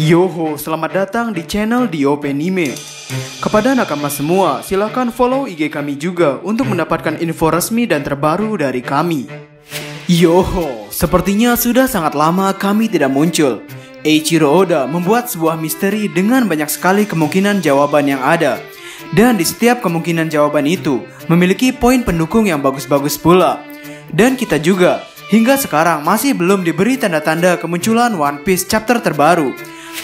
Yoho, selamat datang di channel DOP Anime. Kepada nakama semua, silahkan follow IG kami juga untuk mendapatkan info resmi dan terbaru dari kami. Yoho, sepertinya sudah sangat lama kami tidak muncul. Eiichiro Oda membuat sebuah misteri dengan banyak sekali kemungkinan jawaban yang ada. Dan di setiap kemungkinan jawaban itu memiliki poin pendukung yang bagus-bagus pula. Dan kita juga hingga sekarang masih belum diberi tanda-tanda kemunculan One Piece chapter terbaru.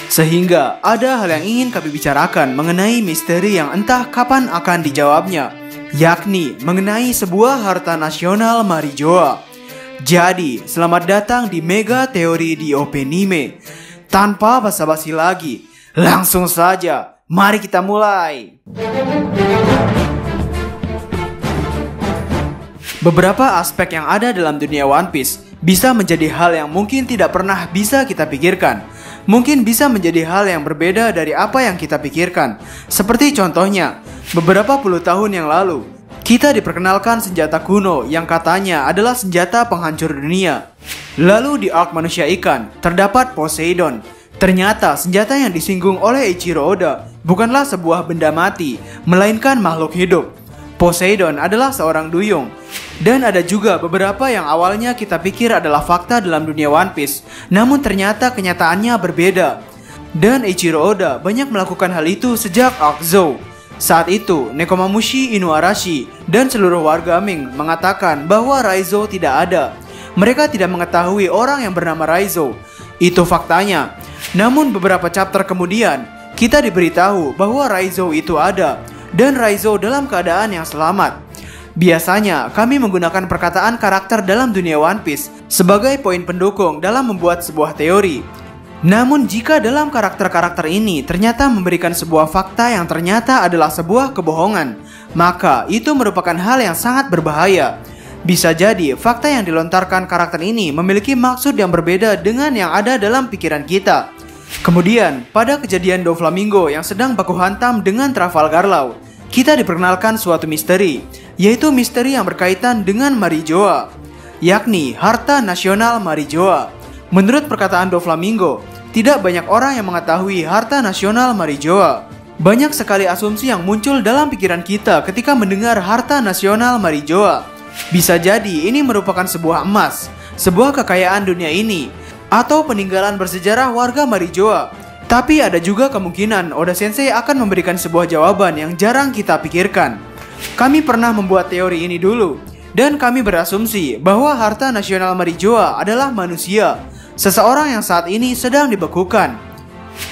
Sehingga ada hal yang ingin kami bicarakan mengenai misteri yang entah kapan akan dijawabnya, yakni mengenai sebuah harta nasional Marijoa. Jadi, selamat datang di Mega Teori DOP Anime. Tanpa basa-basi lagi, langsung saja, mari kita mulai. Beberapa aspek yang ada dalam dunia One Piece bisa menjadi hal yang mungkin tidak pernah bisa kita pikirkan. Mungkin bisa menjadi hal yang berbeda dari apa yang kita pikirkan. Seperti contohnya, beberapa puluh tahun yang lalu, kita diperkenalkan senjata kuno yang katanya adalah senjata penghancur dunia. Lalu di arc manusia ikan, terdapat Poseidon. Ternyata senjata yang disinggung oleh Eiichiro Oda bukanlah sebuah benda mati, melainkan makhluk hidup. Poseidon adalah seorang duyung. Dan ada juga beberapa yang awalnya kita pikir adalah fakta dalam dunia One Piece, namun ternyata kenyataannya berbeda. Dan Eiichiro Oda banyak melakukan hal itu sejak arc Zou. Saat itu, Nekomamushi Inuarashi dan seluruh warga Ming mengatakan bahwa Raizo tidak ada. Mereka tidak mengetahui orang yang bernama Raizo. Itu faktanya. Namun beberapa chapter kemudian, kita diberitahu bahwa Raizo itu ada, dan Raizo dalam keadaan yang selamat. Biasanya, kami menggunakan perkataan karakter dalam dunia One Piece sebagai poin pendukung dalam membuat sebuah teori. Namun jika dalam karakter-karakter ini ternyata memberikan sebuah fakta yang ternyata adalah sebuah kebohongan, maka itu merupakan hal yang sangat berbahaya. Bisa jadi fakta yang dilontarkan karakter ini memiliki maksud yang berbeda dengan yang ada dalam pikiran kita. Kemudian, pada kejadian Doflamingo yang sedang baku hantam dengan Trafalgar Law, kita diperkenalkan suatu misteri, yaitu misteri yang berkaitan dengan Marijoa, yakni harta nasional Marijoa. Menurut perkataan Doflamingo, tidak banyak orang yang mengetahui harta nasional Marijoa. Banyak sekali asumsi yang muncul dalam pikiran kita ketika mendengar harta nasional Marijoa. Bisa jadi ini merupakan sebuah emas, sebuah kekayaan dunia ini, atau peninggalan bersejarah warga Marijoa. Tapi ada juga kemungkinan Oda Sensei akan memberikan sebuah jawaban yang jarang kita pikirkan. Kami pernah membuat teori ini dulu, dan kami berasumsi bahwa harta nasional Marijoa adalah manusia, seseorang yang saat ini sedang dibekukan.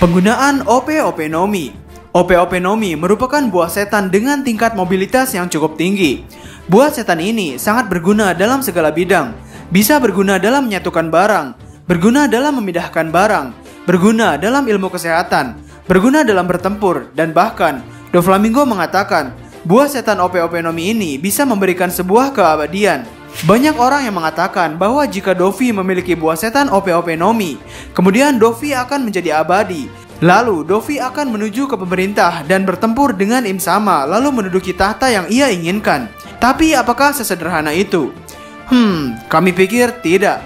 Penggunaan OP-OP Nomi. OP-OP Nomi merupakan buah setan dengan tingkat mobilitas yang cukup tinggi. Buah setan ini sangat berguna dalam segala bidang, bisa berguna dalam menyatukan barang, berguna dalam memindahkan barang, berguna dalam ilmu kesehatan, berguna dalam bertempur, dan bahkan Doflamingo mengatakan buah setan OP-OP Nomi ini bisa memberikan sebuah keabadian. Banyak orang yang mengatakan bahwa jika Dovi memiliki buah setan OP-OP Nomi, kemudian Dovi akan menjadi abadi. Lalu Dovi akan menuju ke pemerintah dan bertempur dengan Im Sama, lalu menduduki tahta yang ia inginkan. Tapi apakah sesederhana itu? Kami pikir tidak.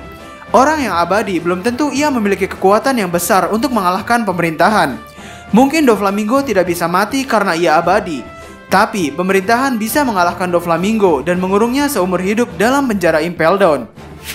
Orang yang abadi belum tentu ia memiliki kekuatan yang besar untuk mengalahkan pemerintahan. Mungkin Doflamingo tidak bisa mati karena ia abadi, tapi pemerintahan bisa mengalahkan Doflamingo dan mengurungnya seumur hidup dalam penjara Impel Down.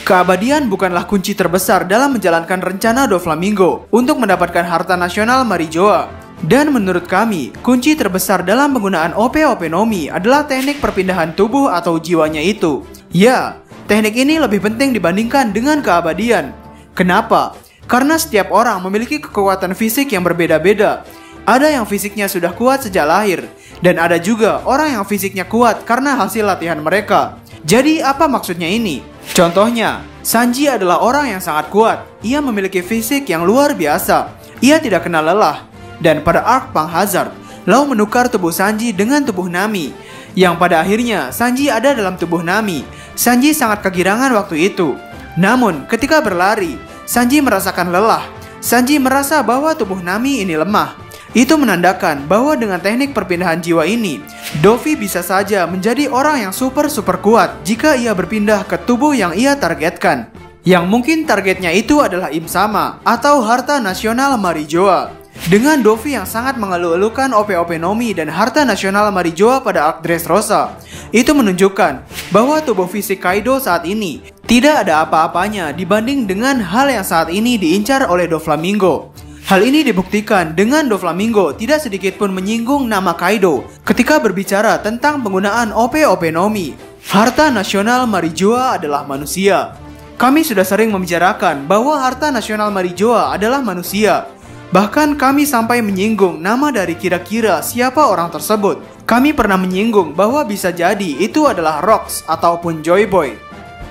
Keabadian bukanlah kunci terbesar dalam menjalankan rencana Doflamingo untuk mendapatkan harta nasional Marijoa. Dan menurut kami, kunci terbesar dalam penggunaan OP-OP Nomi adalah teknik perpindahan tubuh atau jiwanya itu. Ya, teknik ini lebih penting dibandingkan dengan keabadian. Kenapa? Karena setiap orang memiliki kekuatan fisik yang berbeda-beda. Ada yang fisiknya sudah kuat sejak lahir, dan ada juga orang yang fisiknya kuat karena hasil latihan mereka. Jadi apa maksudnya ini? Contohnya, Sanji adalah orang yang sangat kuat. Ia memiliki fisik yang luar biasa. Ia tidak kenal lelah. Dan pada arc Pang Hazard, Law menukar tubuh Sanji dengan tubuh Nami, yang pada akhirnya Sanji ada dalam tubuh Nami. Sanji sangat kegirangan waktu itu. Namun ketika berlari, Sanji merasakan lelah. Sanji merasa bahwa tubuh Nami ini lemah. Itu menandakan bahwa dengan teknik perpindahan jiwa ini, Dovi bisa saja menjadi orang yang super kuat jika ia berpindah ke tubuh yang ia targetkan. yang mungkin targetnya itu adalah Im Sama atau harta nasional Marijoa. Dengan Dovi yang sangat mengeluh-elukan OP-OP Nomi dan harta nasional Marijoa pada arc Dressrosa, itu menunjukkan bahwa tubuh fisik Kaido saat ini tidak ada apa-apanya dibanding dengan hal yang saat ini diincar oleh Doflamingo. Hal ini dibuktikan dengan Doflamingo tidak sedikit pun menyinggung nama Kaido ketika berbicara tentang penggunaan OP-OP Nomi. Harta nasional Marijoa adalah manusia. Kami sudah sering membicarakan bahwa harta nasional Marijoa adalah manusia. Bahkan kami sampai menyinggung nama dari kira-kira siapa orang tersebut. Kami pernah menyinggung bahwa bisa jadi itu adalah Rocks ataupun Joy Boy.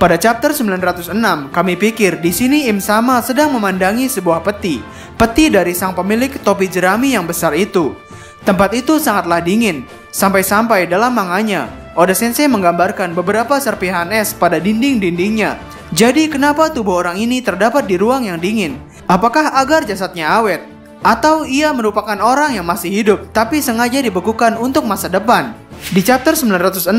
Pada chapter 906, kami pikir di sini Im Sama sedang memandangi sebuah peti dari sang pemilik topi jerami yang besar itu. Tempat itu sangatlah dingin, sampai-sampai dalam manganya, Oda Sensei menggambarkan beberapa serpihan es pada dinding-dindingnya. Jadi kenapa tubuh orang ini terdapat di ruang yang dingin? Apakah agar jasadnya awet? Atau ia merupakan orang yang masih hidup tapi sengaja dibekukan untuk masa depan? Di chapter 906,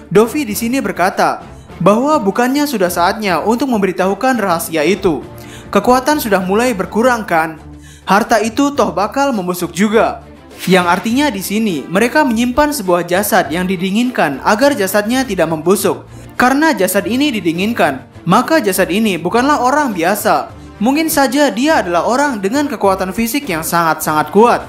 Dovi di sini berkata bahwa bukannya sudah saatnya untuk memberitahukan rahasia itu. Kekuatan sudah mulai berkurang kan? Harta itu toh bakal membusuk juga. Yang artinya di sini mereka menyimpan sebuah jasad yang didinginkan agar jasadnya tidak membusuk. Karena jasad ini didinginkan, maka jasad ini bukanlah orang biasa. Mungkin saja dia adalah orang dengan kekuatan fisik yang sangat-sangat kuat.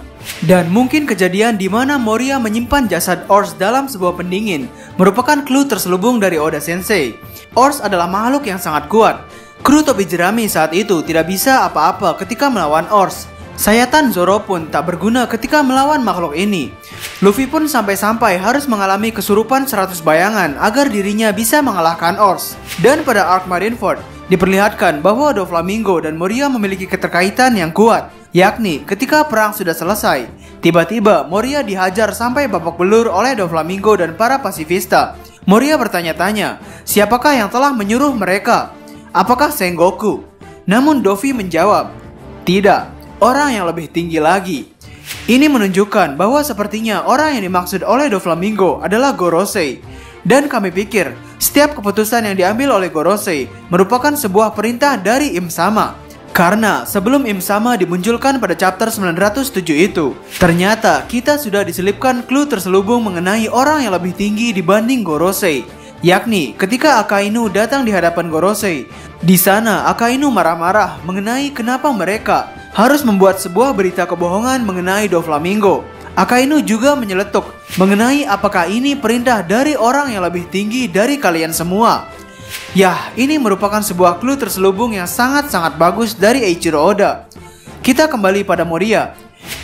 Dan mungkin kejadian di mana Moria menyimpan jasad Ors dalam sebuah pendingin merupakan clue terselubung dari Oda Sensei. Ors adalah makhluk yang sangat kuat. Kru topi jerami saat itu tidak bisa apa-apa ketika melawan Ors. Sayatan Zoro pun tak berguna ketika melawan makhluk ini. Luffy pun sampai-sampai harus mengalami kesurupan 100 bayangan agar dirinya bisa mengalahkan Ors. Dan pada arc Marineford, diperlihatkan bahwa Doflamingo dan Moria memiliki keterkaitan yang kuat, yakni ketika perang sudah selesai, tiba-tiba Moria dihajar sampai babak belur oleh Doflamingo dan para pasifista. Moria bertanya-tanya, siapakah yang telah menyuruh mereka? Apakah Sengoku? Namun Dovi menjawab, tidak, orang yang lebih tinggi lagi. Ini menunjukkan bahwa sepertinya orang yang dimaksud oleh Doflamingo adalah Gorosei. Dan kami pikir, setiap keputusan yang diambil oleh Gorosei merupakan sebuah perintah dari Im Sama. Karena sebelum Im Sama dimunculkan pada chapter 907 itu, ternyata kita sudah diselipkan clue terselubung mengenai orang yang lebih tinggi dibanding Gorosei. Yakni ketika Akainu datang di hadapan Gorosei. Di sana Akainu marah-marah mengenai kenapa mereka harus membuat sebuah berita kebohongan mengenai Doflamingo. Akainu juga menyeletuk mengenai apakah ini perintah dari orang yang lebih tinggi dari kalian semua. Yah, ini merupakan sebuah clue terselubung yang sangat-sangat bagus dari Eiichiro Oda. Kita kembali pada Moria.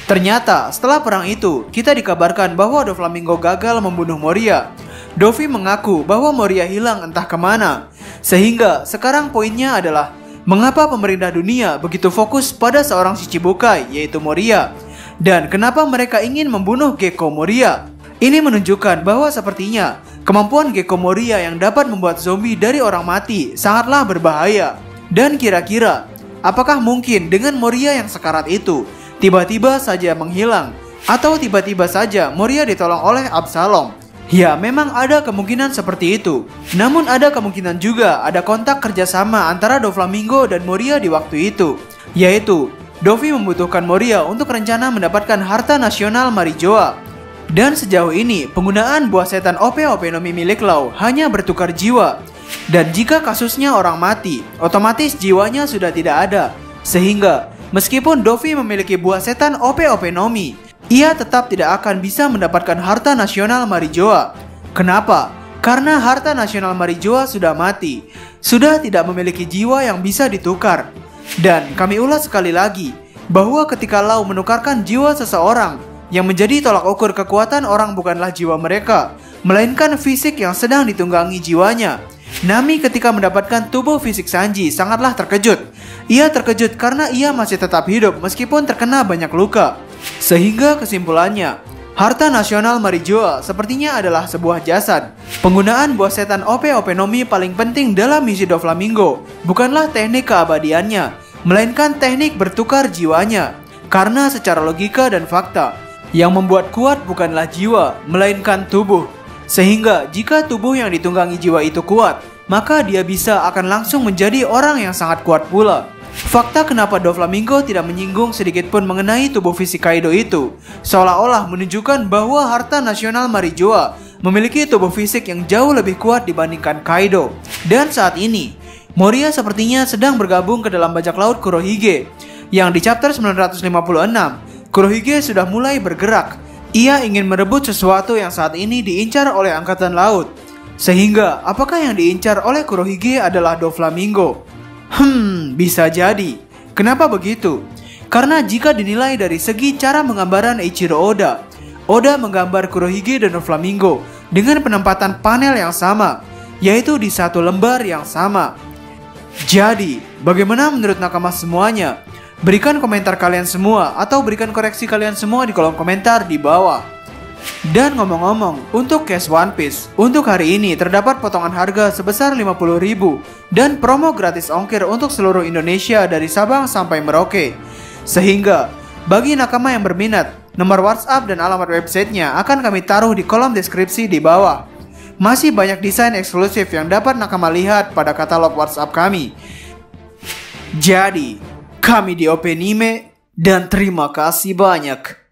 Ternyata setelah perang itu, kita dikabarkan bahwa Doflamingo gagal membunuh Moria. Dovi mengaku bahwa Moria hilang entah kemana. Sehingga sekarang poinnya adalah mengapa pemerintah dunia begitu fokus pada seorang Shichibukai yaitu Moria. Dan kenapa mereka ingin membunuh Gekko Moria? Ini menunjukkan bahwa sepertinya kemampuan Gekko Moria yang dapat membuat zombie dari orang mati sangatlah berbahaya. Dan kira-kira, apakah mungkin dengan Moria yang sekarat itu tiba-tiba saja menghilang? Atau tiba-tiba saja Moria ditolong oleh Absalom? Ya, memang ada kemungkinan seperti itu. Namun ada kemungkinan juga ada kontak kerjasama antara Doflamingo dan Moria di waktu itu. Yaitu Dovi membutuhkan Moria untuk rencana mendapatkan harta nasional Marijoa. Dan sejauh ini, penggunaan buah setan OP-OP Nomi milik Law hanya bertukar jiwa. Dan jika kasusnya orang mati, otomatis jiwanya sudah tidak ada. Sehingga, meskipun Dovi memiliki buah setan OP-OP Nomi, ia tetap tidak akan bisa mendapatkan harta nasional Marijoa. Kenapa? Karena harta nasional Marijoa sudah mati, sudah tidak memiliki jiwa yang bisa ditukar. Dan kami ulas sekali lagi, bahwa ketika Law menukarkan jiwa seseorang, yang menjadi tolak ukur kekuatan orang bukanlah jiwa mereka, melainkan fisik yang sedang ditunggangi jiwanya. Nami ketika mendapatkan tubuh fisik Sanji sangatlah terkejut. Ia terkejut karena ia masih tetap hidup meskipun terkena banyak luka. Sehingga kesimpulannya, harta nasional Marijoa sepertinya adalah sebuah jasad. Penggunaan buah setan OP-OP Nomi paling penting dalam misi Doflamingo bukanlah teknik keabadiannya, melainkan teknik bertukar jiwanya. Karena secara logika dan fakta, yang membuat kuat bukanlah jiwa, melainkan tubuh. Sehingga jika tubuh yang ditunggangi jiwa itu kuat, maka dia bisa akan langsung menjadi orang yang sangat kuat pula. Fakta kenapa Doflamingo tidak menyinggung sedikit pun mengenai tubuh fisik Kaido itu, seolah-olah menunjukkan bahwa harta nasional Marijoa memiliki tubuh fisik yang jauh lebih kuat dibandingkan Kaido. Dan saat ini, Moria sepertinya sedang bergabung ke dalam bajak laut Kurohige, yang di chapter 956, Kurohige sudah mulai bergerak. Ia ingin merebut sesuatu yang saat ini diincar oleh Angkatan Laut. Sehingga, apakah yang diincar oleh Kurohige adalah Doflamingo? Bisa jadi. Kenapa begitu? Karena jika dinilai dari segi cara penggambaran Eiichiro Oda, Oda menggambar Kurohige dan Doflamingo dengan penempatan panel yang sama, yaitu di satu lembar yang sama. Jadi, bagaimana menurut nakama semuanya? Berikan komentar kalian semua atau berikan koreksi kalian semua di kolom komentar di bawah. Dan ngomong-ngomong, untuk cash One Piece, untuk hari ini terdapat potongan harga sebesar 50.000 dan promo gratis ongkir untuk seluruh Indonesia dari Sabang sampai Merauke. Sehingga, bagi nakama yang berminat, nomor WhatsApp dan alamat websitenya akan kami taruh di kolom deskripsi di bawah. Masih banyak desain eksklusif yang dapat nakama lihat pada katalog WhatsApp kami. Jadi, kami di Openime dan terima kasih banyak.